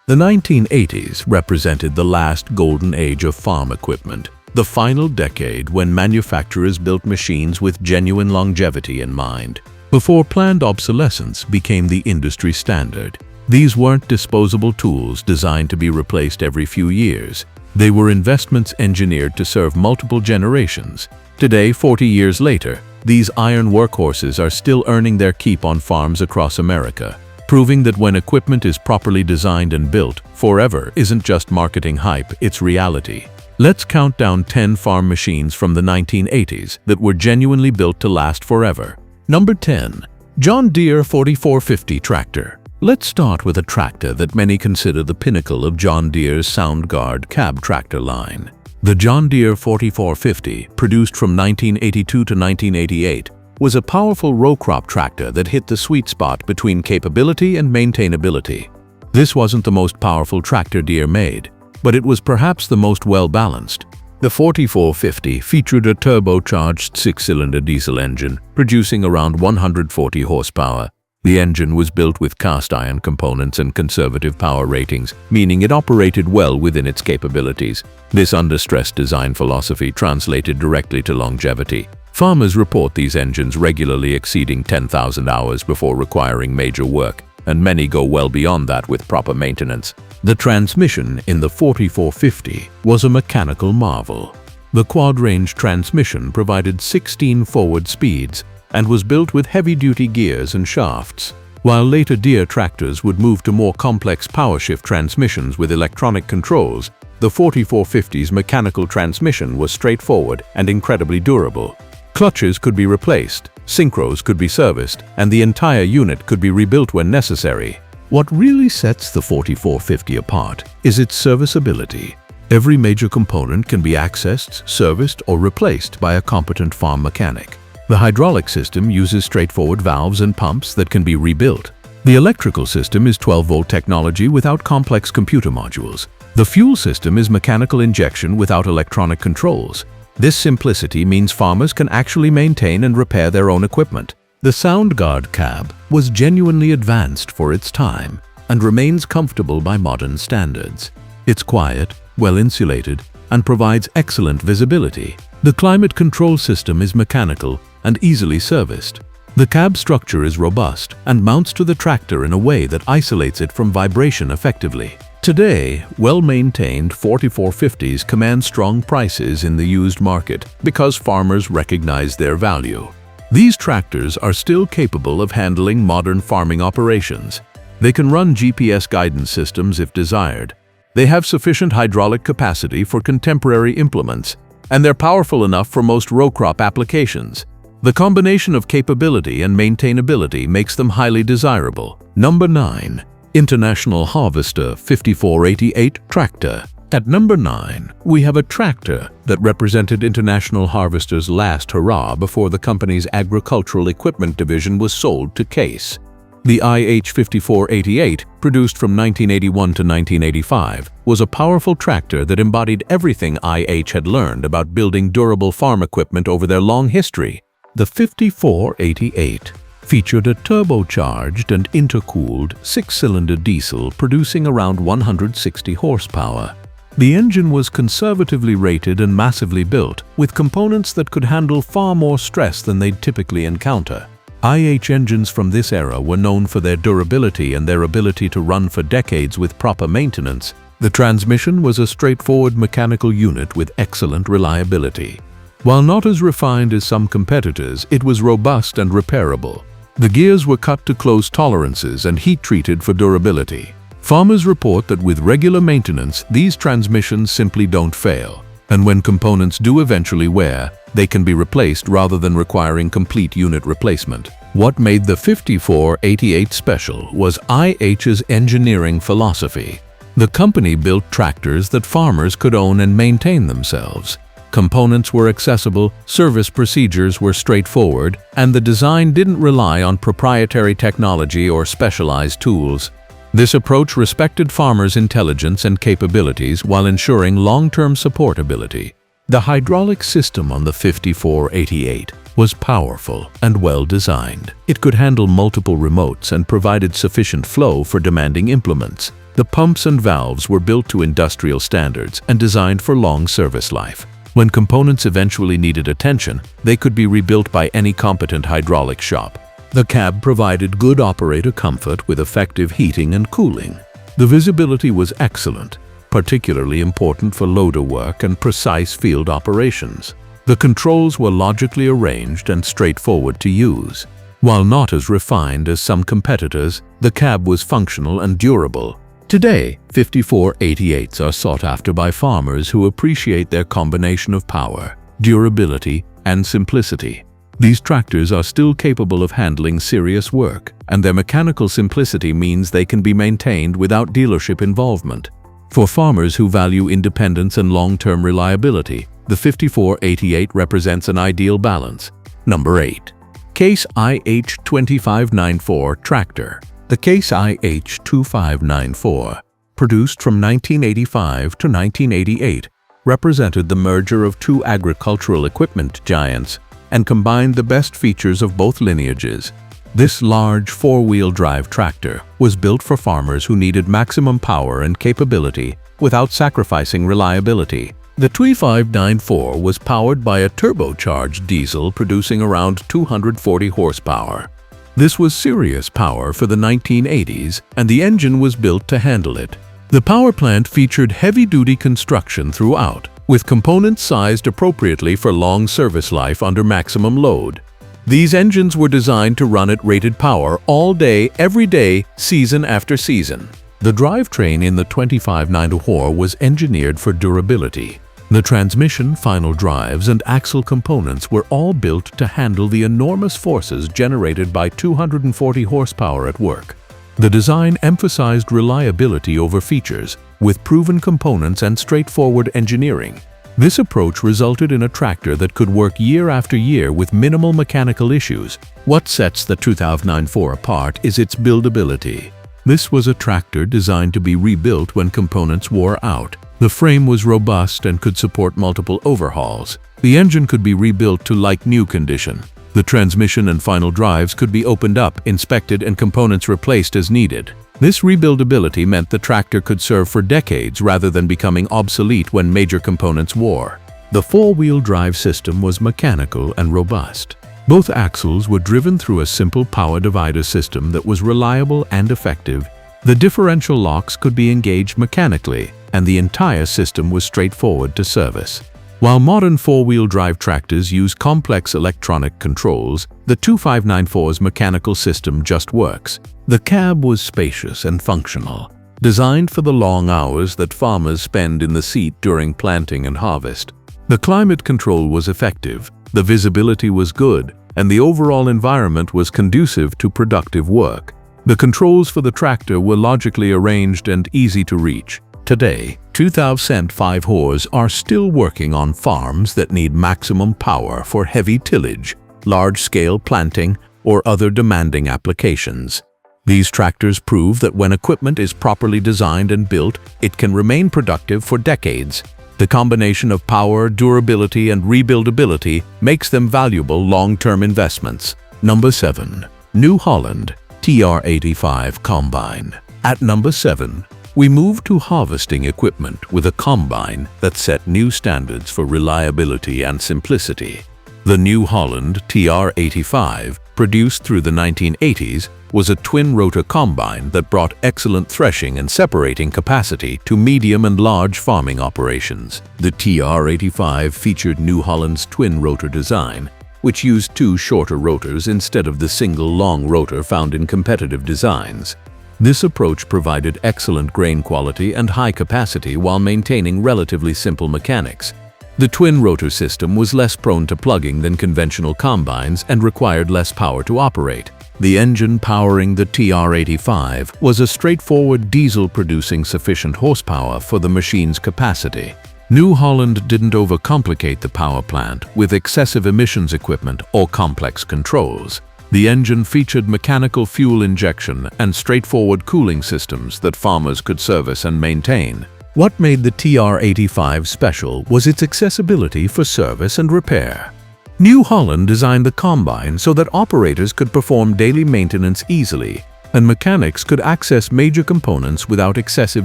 The 1980s represented the last golden age of farm equipment, the final decade when manufacturers built machines with genuine longevity in mind. Before planned obsolescence became the industry standard, these weren't disposable tools designed to be replaced every few years. They were investments engineered to serve multiple generations. Today, 40 years later, these iron workhorses are still earning their keep on farms across America, proving that when equipment is properly designed and built, forever isn't just marketing hype, it's reality. Let's count down 10 farm machines from the 1980s that were genuinely built to last forever. Number 10. John Deere 4450 Tractor. Let's start with a tractor that many consider the pinnacle of John Deere's SoundGuard cab tractor line. The John Deere 4450, produced from 1982 to 1988, was a powerful row crop tractor that hit the sweet spot between capability and maintainability. This wasn't the most powerful tractor Deere made, but it was perhaps the most well-balanced. The 4450 featured a turbocharged 6-cylinder diesel engine, producing around 140 horsepower. The engine was built with cast-iron components and conservative power ratings, meaning it operated well within its capabilities. This under-stress design philosophy translated directly to longevity. Farmers report these engines regularly exceeding 10,000 hours before requiring major work, and many go well beyond that with proper maintenance. The transmission in the 4450 was a mechanical marvel. The quad-range transmission provided 16 forward speeds and was built with heavy-duty gears and shafts. While later Deere tractors would move to more complex powershift transmissions with electronic controls, the 4450's mechanical transmission was straightforward and incredibly durable. Clutches could be replaced, synchros could be serviced, and the entire unit could be rebuilt when necessary. What really sets the 4450 apart is its serviceability. Every major component can be accessed, serviced, or replaced by a competent farm mechanic. The hydraulic system uses straightforward valves and pumps that can be rebuilt. The electrical system is 12-volt technology without complex computer modules. The fuel system is mechanical injection without electronic controls. This simplicity means farmers can actually maintain and repair their own equipment. The SoundGuard cab was genuinely advanced for its time and remains comfortable by modern standards. It's quiet, well-insulated, and provides excellent visibility. The climate control system is mechanical and easily serviced. The cab structure is robust and mounts to the tractor in a way that isolates it from vibration effectively. Today, well-maintained 4450s command strong prices in the used market because farmers recognize their value. These tractors are still capable of handling modern farming operations. They can run GPS guidance systems if desired. They have sufficient hydraulic capacity for contemporary implements, and they're powerful enough for most row crop applications. The combination of capability and maintainability makes them highly desirable. Number 9. International Harvester 5488 Tractor. At number 9, we have a tractor that represented International Harvester's last hurrah before the company's agricultural equipment division was sold to Case. The IH 5488, produced from 1981 to 1985, was a powerful tractor that embodied everything IH had learned about building durable farm equipment over their long history. The 5488 featured a turbocharged and intercooled 6-cylinder diesel producing around 160 horsepower. The engine was conservatively rated and massively built, with components that could handle far more stress than they'd typically encounter. IH engines from this era were known for their durability and their ability to run for decades with proper maintenance. The transmission was a straightforward mechanical unit with excellent reliability. While not as refined as some competitors, it was robust and repairable. The gears were cut to close tolerances and heat-treated for durability. Farmers report that with regular maintenance, these transmissions simply don't fail. And when components do eventually wear, they can be replaced rather than requiring complete unit replacement. What made the 5488 special was IH's engineering philosophy. The company built tractors that farmers could own and maintain themselves. Components were accessible, service procedures were straightforward, and the design didn't rely on proprietary technology or specialized tools. This approach respected farmers' intelligence and capabilities while ensuring long-term supportability. The hydraulic system on the 5488 was powerful and well-designed. It could handle multiple remotes and provided sufficient flow for demanding implements. The pumps and valves were built to industrial standards and designed for long service life. When components eventually needed attention, they could be rebuilt by any competent hydraulic shop. The cab provided good operator comfort with effective heating and cooling. The visibility was excellent, particularly important for loader work and precise field operations. The controls were logically arranged and straightforward to use. While not as refined as some competitors, the cab was functional and durable. Today, 5488s are sought after by farmers who appreciate their combination of power, durability, and simplicity. These tractors are still capable of handling serious work, and their mechanical simplicity means they can be maintained without dealership involvement. For farmers who value independence and long-term reliability, the 5488 represents an ideal balance. Number 8. Case IH2594 Tractor. The Case IH2594, produced from 1985 to 1988, represented the merger of two agricultural equipment giants and combined the best features of both lineages. This large four-wheel drive tractor was built for farmers who needed maximum power and capability without sacrificing reliability. The 2594 was powered by a turbocharged diesel producing around 240 horsepower. This was serious power for the 1980s, and the engine was built to handle it. The power plant featured heavy-duty construction throughout, with components sized appropriately for long service life under maximum load. These engines were designed to run at rated power all day, every day, season after season. The drivetrain in the 2594 was engineered for durability. The transmission, final drives, and axle components were all built to handle the enormous forces generated by 240 horsepower at work. The design emphasized reliability over features, with proven components and straightforward engineering. This approach resulted in a tractor that could work year after year with minimal mechanical issues. What sets the 2594 apart is its buildability. This was a tractor designed to be rebuilt when components wore out. The frame was robust and could support multiple overhauls. The engine could be rebuilt to like-new condition. The transmission and final drives could be opened up, inspected, and components replaced as needed. This rebuildability meant the tractor could serve for decades rather than becoming obsolete when major components wore. The four-wheel drive system was mechanical and robust. Both axles were driven through a simple power divider system that was reliable and effective. The differential locks could be engaged mechanically, and the entire system was straightforward to service. While modern four-wheel drive tractors use complex electronic controls, the 2594's mechanical system just works. The cab was spacious and functional, designed for the long hours that farmers spend in the seat during planting and harvest. The climate control was effective, the visibility was good, and the overall environment was conducive to productive work. The controls for the tractor were logically arranged and easy to reach. Today, 2005s are still working on farms that need maximum power for heavy tillage, large-scale planting, or other demanding applications. These tractors prove that when equipment is properly designed and built, it can remain productive for decades. The combination of power, durability, and rebuildability makes them valuable long-term investments. Number 7. New Holland TR85 Combine. At number 7, we move to harvesting equipment with a combine that set new standards for reliability and simplicity. The New Holland TR85, produced through the 1980s, was a twin-rotor combine that brought excellent threshing and separating capacity to medium and large farming operations. The TR85 featured New Holland's twin-rotor design, which used two shorter rotors instead of the single long rotor found in competitive designs. This approach provided excellent grain quality and high capacity while maintaining relatively simple mechanics. The twin-rotor system was less prone to plugging than conventional combines and required less power to operate. The engine powering the TR85 was a straightforward diesel producing sufficient horsepower for the machine's capacity. New Holland didn't overcomplicate the power plant with excessive emissions equipment or complex controls. The engine featured mechanical fuel injection and straightforward cooling systems that farmers could service and maintain. What made the TR85 special was its accessibility for service and repair. New Holland designed the combine so that operators could perform daily maintenance easily. and mechanics could access major components without excessive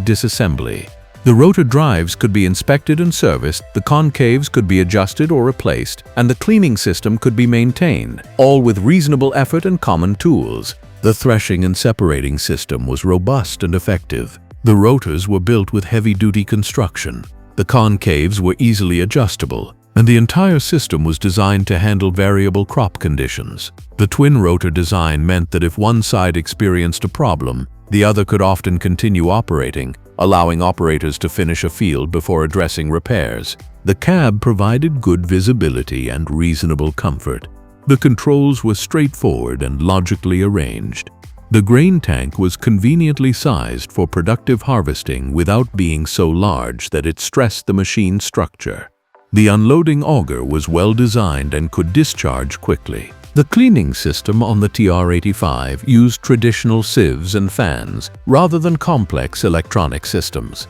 disassembly. The rotor drives could be inspected and serviced, the concaves could be adjusted or replaced, and the cleaning system could be maintained, all with reasonable effort and common tools. The threshing and separating system was robust and effective. The rotors were built with heavy-duty construction. The concaves were easily adjustable, and the entire system was designed to handle variable crop conditions. The twin rotor design meant that if one side experienced a problem, the other could often continue operating, allowing operators to finish a field before addressing repairs. The cab provided good visibility and reasonable comfort. The controls were straightforward and logically arranged. The grain tank was conveniently sized for productive harvesting without being so large that it stressed the machine structure. The unloading auger was well designed and could discharge quickly. The cleaning system on the TR85 used traditional sieves and fans rather than complex electronic systems.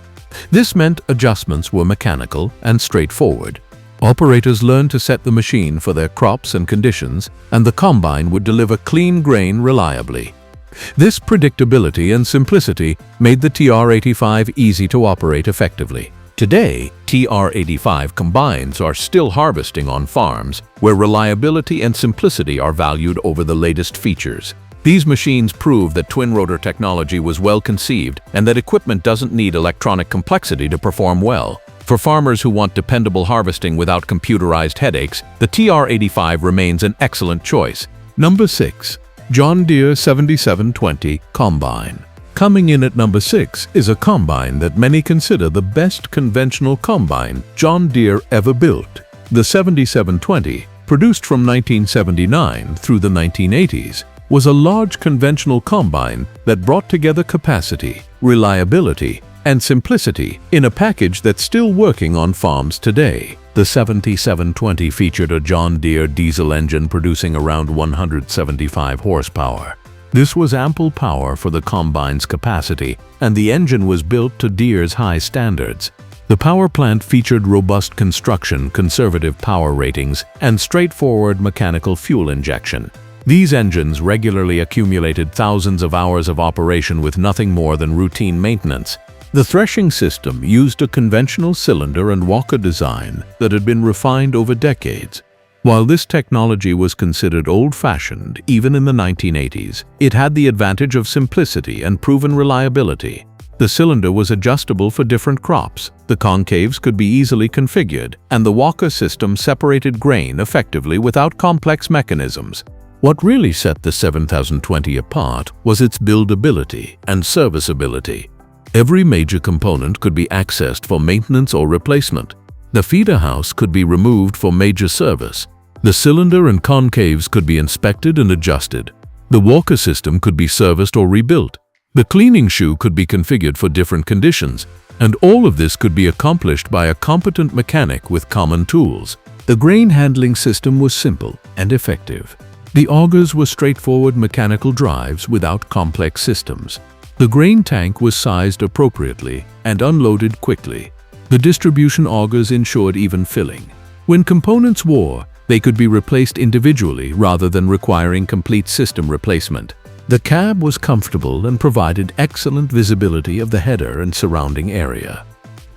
This meant adjustments were mechanical and straightforward. Operators learned to set the machine for their crops and conditions, and the combine would deliver clean grain reliably. This predictability and simplicity made the TR85 easy to operate effectively. Today, TR85 combines are still harvesting on farms where reliability and simplicity are valued over the latest features. These machines prove that twin-rotor technology was well conceived and that equipment doesn't need electronic complexity to perform well. For farmers who want dependable harvesting without computerized headaches, the TR85 remains an excellent choice. Number 6. John Deere 7720 Combine. Coming in at number 6 is a combine that many consider the best conventional combine John Deere ever built. The 7720, produced from 1979 through the 1980s, was a large conventional combine that brought together capacity, reliability, and simplicity in a package that's still working on farms today. The 7720 featured a John Deere diesel engine producing around 175 horsepower. This was ample power for the combine's capacity, and the engine was built to Deere's high standards. The power plant featured robust construction, conservative power ratings, and straightforward mechanical fuel injection. These engines regularly accumulated thousands of hours of operation with nothing more than routine maintenance. The threshing system used a conventional cylinder and walker design that had been refined over decades. While this technology was considered old-fashioned even in the 1980s, it had the advantage of simplicity and proven reliability. The cylinder was adjustable for different crops, the concaves could be easily configured, and the walker system separated grain effectively without complex mechanisms. What really set the 7020 apart was its buildability and serviceability. Every major component could be accessed for maintenance or replacement. The feeder house could be removed for major service. The cylinder and concaves could be inspected and adjusted. The walker system could be serviced or rebuilt. The cleaning shoe could be configured for different conditions, and all of this could be accomplished by a competent mechanic with common tools. The grain handling system was simple and effective. The augers were straightforward mechanical drives without complex systems. The grain tank was sized appropriately and unloaded quickly. The distribution augers ensured even filling. When components wore, they could be replaced individually rather than requiring complete system replacement. The cab was comfortable and provided excellent visibility of the header and surrounding area.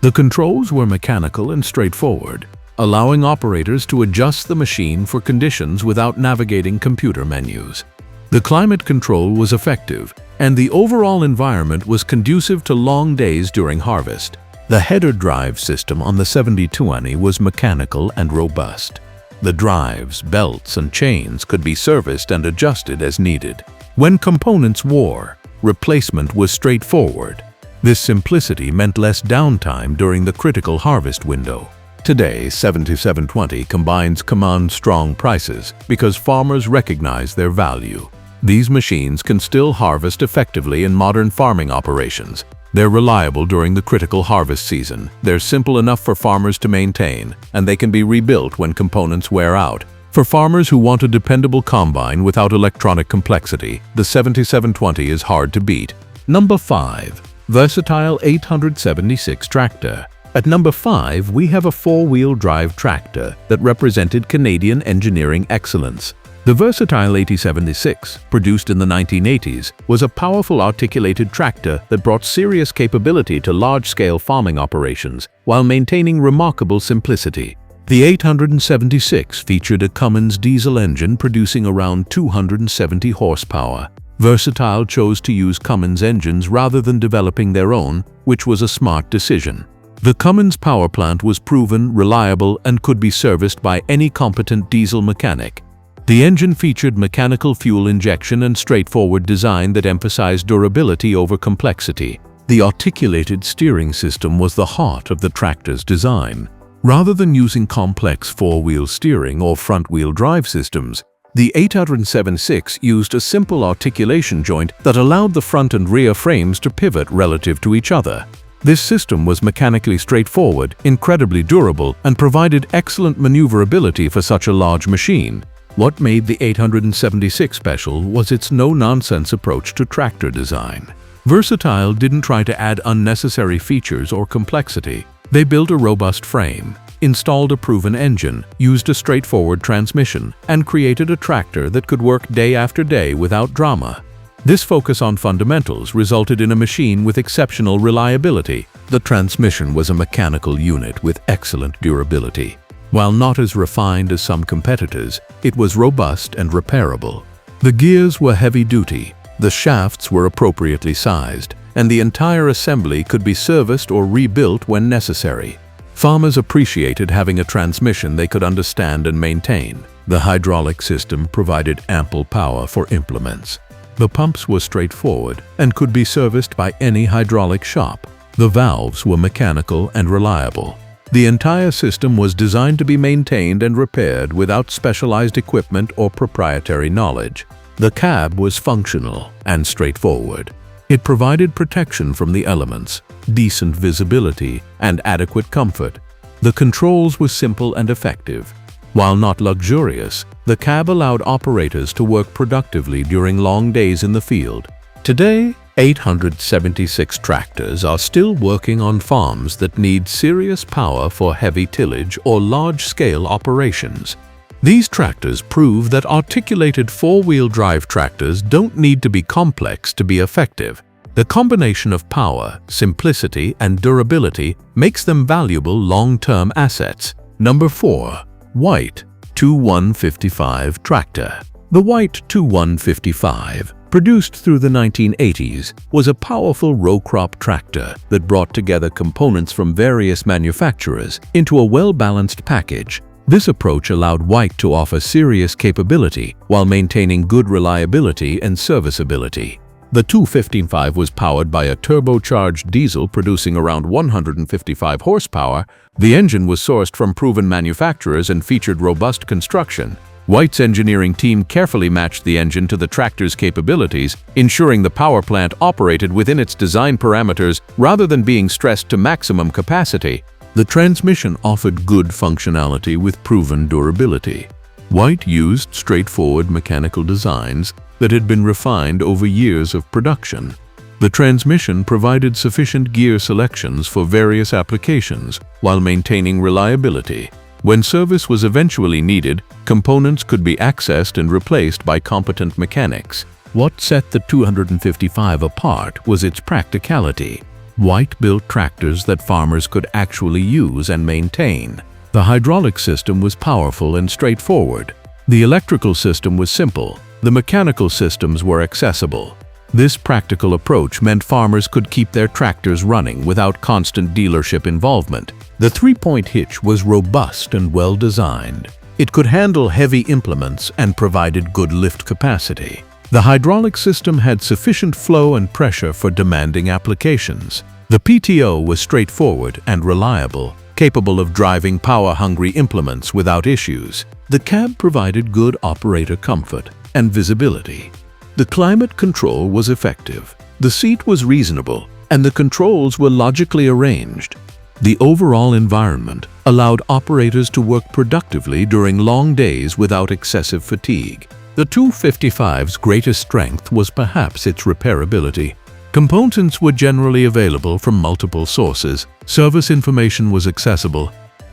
The controls were mechanical and straightforward, allowing operators to adjust the machine for conditions without navigating computer menus. The climate control was effective, and the overall environment was conducive to long days during harvest. The header drive system on the 7020 was mechanical and robust. The drives, belts, and chains could be serviced and adjusted as needed. When components wore, replacement was straightforward. This simplicity meant less downtime during the critical harvest window. Today, 7720 combines command strong prices because farmers recognize their value. These machines can still harvest effectively in modern farming operations. They're reliable during the critical harvest season. They're simple enough for farmers to maintain, and they can be rebuilt when components wear out. For farmers who want a dependable combine without electronic complexity, the 7720 is hard to beat. Number 5. Versatile 876 Tractor. At number 5, we have a four-wheel drive tractor that represented Canadian engineering excellence. The versatile 8076, produced in the 1980s, was a powerful articulated tractor that brought serious capability to large-scale farming operations while maintaining remarkable simplicity. The 876 featured a Cummins diesel engine producing around 270 horsepower. Versatile chose to use Cummins engines rather than developing their own, which was a smart decision. The Cummins power plant was proven, reliable, and could be serviced by any competent diesel mechanic. The engine featured mechanical fuel injection and straightforward design that emphasized durability over complexity. The articulated steering system was the heart of the tractor's design. Rather than using complex four-wheel steering or front-wheel drive systems, the 876 used a simple articulation joint that allowed the front and rear frames to pivot relative to each other. This system was mechanically straightforward, incredibly durable, and provided excellent maneuverability for such a large machine. What made the 876 special was its no-nonsense approach to tractor design. Versatile didn't try to add unnecessary features or complexity. They built a robust frame, installed a proven engine, used a straightforward transmission, and created a tractor that could work day after day without drama. This focus on fundamentals resulted in a machine with exceptional reliability. The transmission was a mechanical unit with excellent durability. While not as refined as some competitors, it was robust and repairable. The gears were heavy-duty, the shafts were appropriately sized, and the entire assembly could be serviced or rebuilt when necessary. Farmers appreciated having a transmission they could understand and maintain. The hydraulic system provided ample power for implements. The pumps were straightforward and could be serviced by any hydraulic shop. The valves were mechanical and reliable. The entire system was designed to be maintained and repaired without specialized equipment or proprietary knowledge. The cab was functional and straightforward. It provided protection from the elements, decent visibility, and adequate comfort. The controls were simple and effective. While not luxurious, the cab allowed operators to work productively during long days in the field. Today, 876 tractors are still working on farms that need serious power for heavy tillage or large-scale operations. These tractors prove that articulated four-wheel drive tractors don't need to be complex to be effective. The combination of power, simplicity, and durability makes them valuable long-term assets. Number 4. White 2155 Tractor. The White 2155, produced through the 1980s, was a powerful row-crop tractor that brought together components from various manufacturers into a well-balanced package. This approach allowed White to offer serious capability while maintaining good reliability and serviceability. The 255 was powered by a turbocharged diesel producing around 155 horsepower. The engine was sourced from proven manufacturers and featured robust construction. White's engineering team carefully matched the engine to the tractor's capabilities, ensuring the power plant operated within its design parameters rather than being stressed to maximum capacity. The transmission offered good functionality with proven durability. White used straightforward mechanical designs that had been refined over years of production. The transmission provided sufficient gear selections for various applications while maintaining reliability. When service was eventually needed, components could be accessed and replaced by competent mechanics. What set the 255 apart was its practicality. White built tractors that farmers could actually use and maintain. The hydraulic system was powerful and straightforward. The electrical system was simple. The mechanical systems were accessible. This practical approach meant farmers could keep their tractors running without constant dealership involvement. The three-point hitch was robust and well-designed. It could handle heavy implements and provided good lift capacity. The hydraulic system had sufficient flow and pressure for demanding applications. The PTO was straightforward and reliable, capable of driving power-hungry implements without issues. The cab provided good operator comfort and visibility. The climate control was effective. The seat was reasonable, and the controls were logically arranged. The overall environment allowed operators to work productively during long days without excessive fatigue. The 255's greatest strength was perhaps its repairability. Components were generally available from multiple sources. Service information was accessible.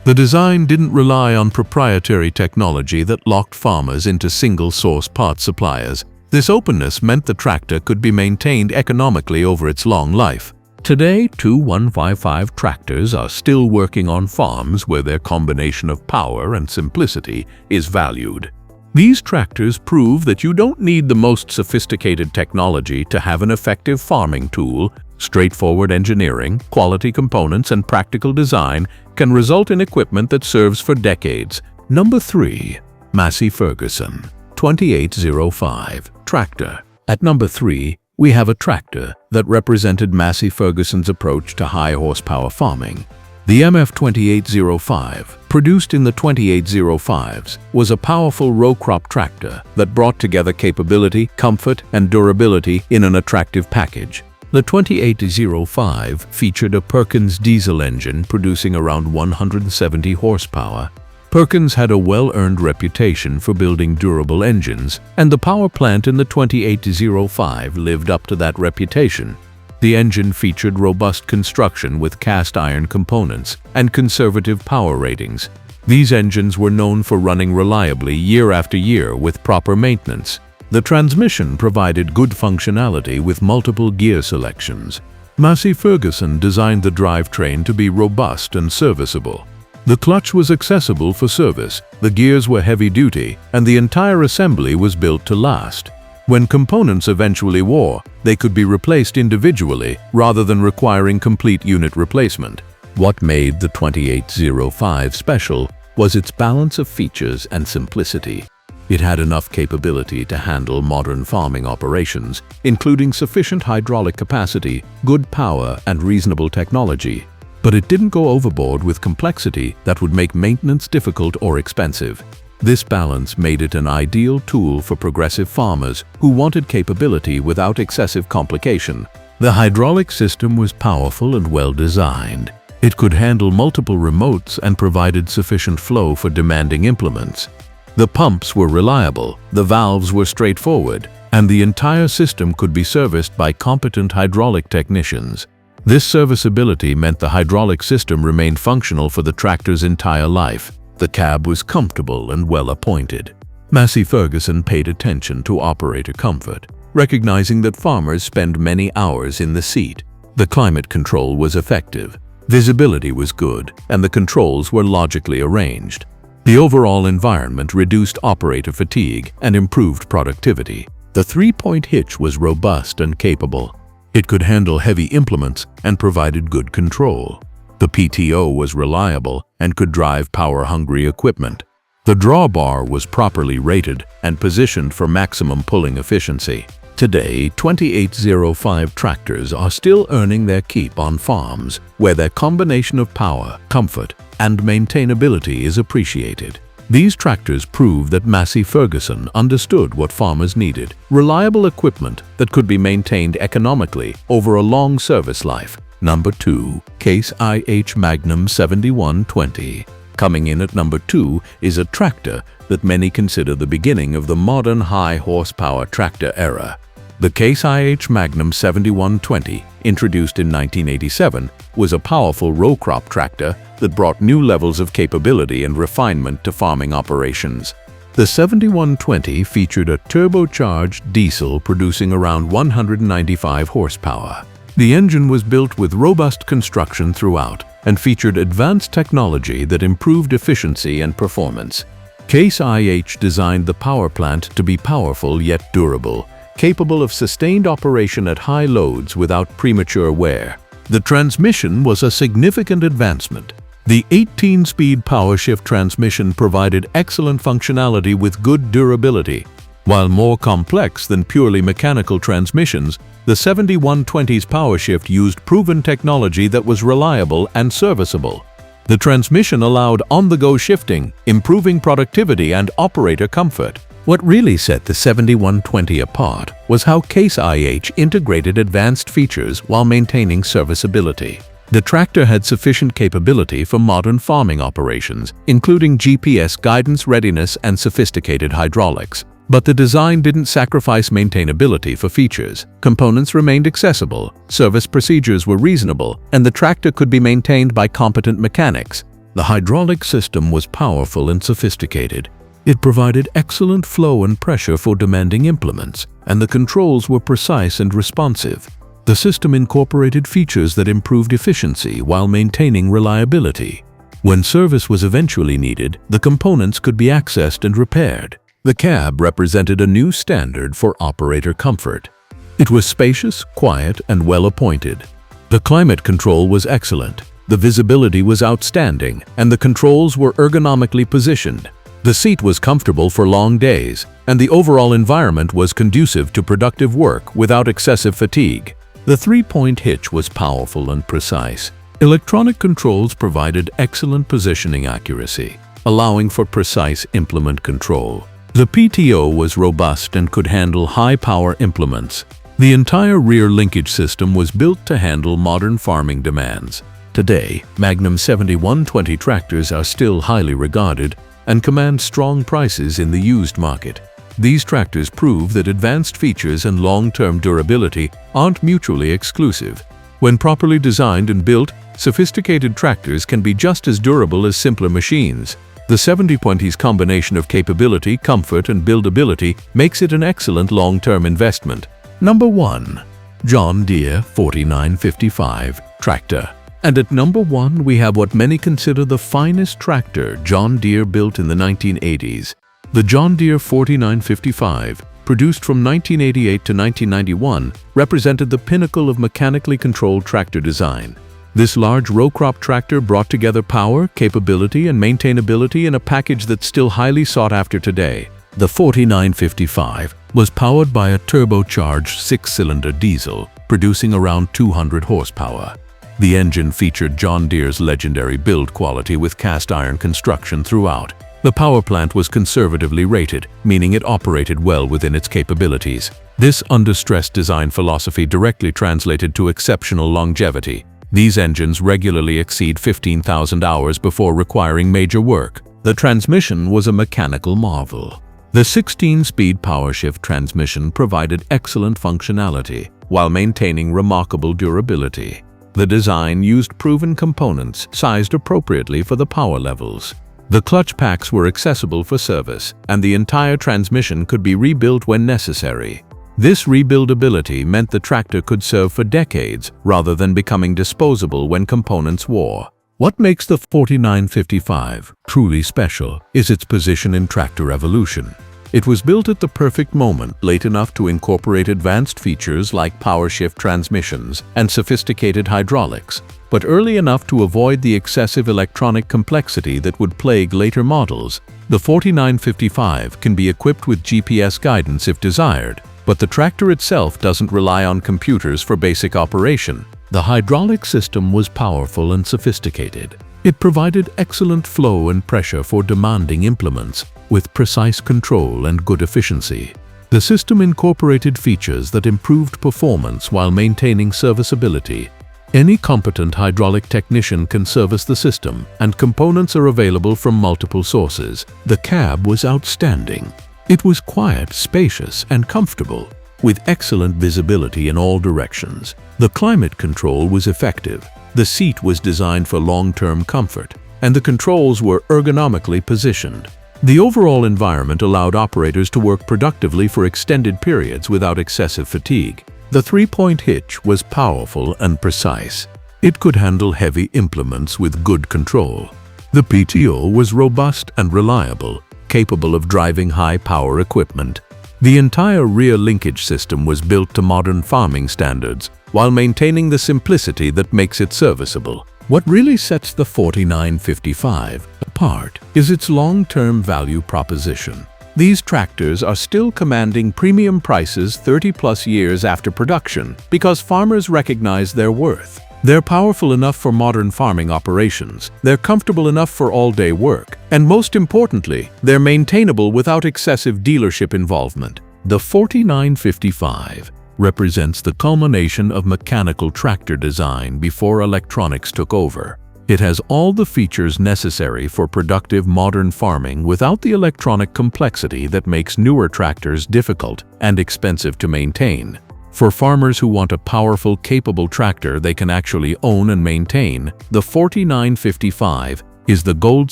The design didn't rely on proprietary technology that locked farmers into single-source parts suppliers. This openness meant the tractor could be maintained economically over its long life. Today, 2155 tractors are still working on farms where their combination of power and simplicity is valued. These tractors prove that you don't need the most sophisticated technology to have an effective farming tool. Straightforward engineering, quality components, and practical design can result in equipment that serves for decades. Number 3. Massey Ferguson 2805 Tractor. At number 3, we have a tractor that represented Massey Ferguson's approach to high-horsepower farming. The MF2805, produced in the 2805s, was a powerful row crop tractor that brought together capability, comfort, and durability in an attractive package. The 2805 featured a Perkins diesel engine producing around 170 horsepower. Perkins had a well-earned reputation for building durable engines, and the power plant in the 2805 lived up to that reputation. The engine featured robust construction with cast iron components and conservative power ratings. These engines were known for running reliably year after year with proper maintenance. The transmission provided good functionality with multiple gear selections. Massey Ferguson designed the drivetrain to be robust and serviceable. The clutch was accessible for service, the gears were heavy-duty, and the entire assembly was built to last. When components eventually wore, they could be replaced individually rather than requiring complete unit replacement. What made the 2805 special was its balance of features and simplicity. It had enough capability to handle modern farming operations, including sufficient hydraulic capacity, good power, and reasonable technology. But it didn't go overboard with complexity that would make maintenance difficult or expensive. This balance made it an ideal tool for progressive farmers who wanted capability without excessive complication. The hydraulic system was powerful and well designed. It could handle multiple remotes and provided sufficient flow for demanding implements. The pumps were reliable, the valves were straightforward, and the entire system could be serviced by competent hydraulic technicians. This serviceability meant the hydraulic system remained functional for the tractor's entire life. The cab was comfortable and well appointed. Massey Ferguson paid attention to operator comfort, recognizing that farmers spend many hours in the seat. The climate control was effective, visibility was good, and the controls were logically arranged. The overall environment reduced operator fatigue and improved productivity. The three-point hitch was robust and capable. It could handle heavy implements and provided good control. The PTO was reliable and could drive power-hungry equipment. The drawbar was properly rated and positioned for maximum pulling efficiency. Today, 2805 tractors are still earning their keep on farms where their combination of power, comfort, and maintainability is appreciated. These tractors prove that Massey Ferguson understood what farmers needed: reliable equipment that could be maintained economically over a long service life. Number 2. Case IH Magnum 7120. Coming in at number 2 is a tractor that many consider the beginning of the modern high-horsepower tractor era. The Case IH Magnum 7120, introduced in 1987, was a powerful row crop tractor that brought new levels of capability and refinement to farming operations. The 7120 featured a turbocharged diesel producing around 195 horsepower. The engine was built with robust construction throughout and featured advanced technology that improved efficiency and performance. Case IH designed the power plant to be powerful yet durable, capable of sustained operation at high loads without premature wear. The transmission was a significant advancement. The 18-speed power-shift transmission provided excellent functionality with good durability. While more complex than purely mechanical transmissions, the 7120's power-shift used proven technology that was reliable and serviceable. The transmission allowed on-the-go shifting, improving productivity and operator comfort. What really set the 7120 apart was how Case IH integrated advanced features while maintaining serviceability. The tractor had sufficient capability for modern farming operations, including GPS guidance readiness and sophisticated hydraulics. But the design didn't sacrifice maintainability for features. Components remained accessible, service procedures were reasonable, and the tractor could be maintained by competent mechanics. The hydraulic system was powerful and sophisticated. It provided excellent flow and pressure for demanding implements, and the controls were precise and responsive. The system incorporated features that improved efficiency while maintaining reliability. When service was eventually needed, the components could be accessed and repaired. The cab represented a new standard for operator comfort. It was spacious, quiet, and well-appointed. The climate control was excellent, the visibility was outstanding, and the controls were ergonomically positioned. The seat was comfortable for long days, and the overall environment was conducive to productive work without excessive fatigue. The three-point hitch was powerful and precise. Electronic controls provided excellent positioning accuracy, allowing for precise implement control. The PTO was robust and could handle high-power implements. The entire rear linkage system was built to handle modern farming demands. Today, Magnum 7120 tractors are still highly regarded and command strong prices in the used market. These tractors prove that advanced features and long-term durability aren't mutually exclusive. When properly designed and built, sophisticated tractors can be just as durable as simpler machines. The 7020's combination of capability, comfort, and buildability makes it an excellent long-term investment. Number 1. John Deere 4955 Tractor. And at number 1, we have what many consider the finest tractor John Deere built in the 1980s. The John Deere 4955, produced from 1988 to 1991, represented the pinnacle of mechanically controlled tractor design. This large row crop tractor brought together power, capability, and maintainability in a package that's still highly sought after today. The 4955 was powered by a turbocharged 6-cylinder diesel, producing around 200 horsepower. The engine featured John Deere's legendary build quality with cast iron construction throughout. The power plant was conservatively rated, meaning it operated well within its capabilities. This under-stress design philosophy directly translated to exceptional longevity. These engines regularly exceed 15,000 hours before requiring major work. The transmission was a mechanical marvel. The 16-speed powershift transmission provided excellent functionality while maintaining remarkable durability. The design used proven components sized appropriately for the power levels. The clutch packs were accessible for service, and the entire transmission could be rebuilt when necessary. This rebuildability meant the tractor could serve for decades rather than becoming disposable when components wore. What makes the 4955 truly special is its position in tractor evolution. It was built at the perfect moment, late enough to incorporate advanced features like powershift transmissions and sophisticated hydraulics, but early enough to avoid the excessive electronic complexity that would plague later models. The 4955 can be equipped with GPS guidance if desired, but the tractor itself doesn't rely on computers for basic operation. The hydraulic system was powerful and sophisticated. It provided excellent flow and pressure for demanding implements, with precise control and good efficiency. The system incorporated features that improved performance while maintaining serviceability. Any competent hydraulic technician can service the system, and components are available from multiple sources. The cab was outstanding. It was quiet, spacious, and comfortable, with excellent visibility in all directions. The climate control was effective. The seat was designed for long-term comfort, and the controls were ergonomically positioned. The overall environment allowed operators to work productively for extended periods without excessive fatigue. The three-point hitch was powerful and precise. It could handle heavy implements with good control. The PTO was robust and reliable, capable of driving high-power equipment. The entire rear linkage system was built to modern farming standards, while maintaining the simplicity that makes it serviceable. What really sets the 4955 apart is its long-term value proposition. These tractors are still commanding premium prices 30-plus years after production because farmers recognize their worth. They're powerful enough for modern farming operations, they're comfortable enough for all-day work, and most importantly, they're maintainable without excessive dealership involvement. The 4955 represents the culmination of mechanical tractor design before electronics took over. It has all the features necessary for productive modern farming without the electronic complexity that makes newer tractors difficult and expensive to maintain. For farmers who want a powerful, capable tractor they can actually own and maintain, the 4955 is the gold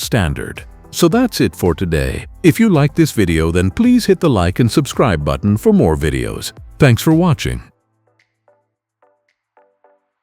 standard. So that's it for today. If you like this video, then please hit the like and subscribe button for more videos. Thanks for watching.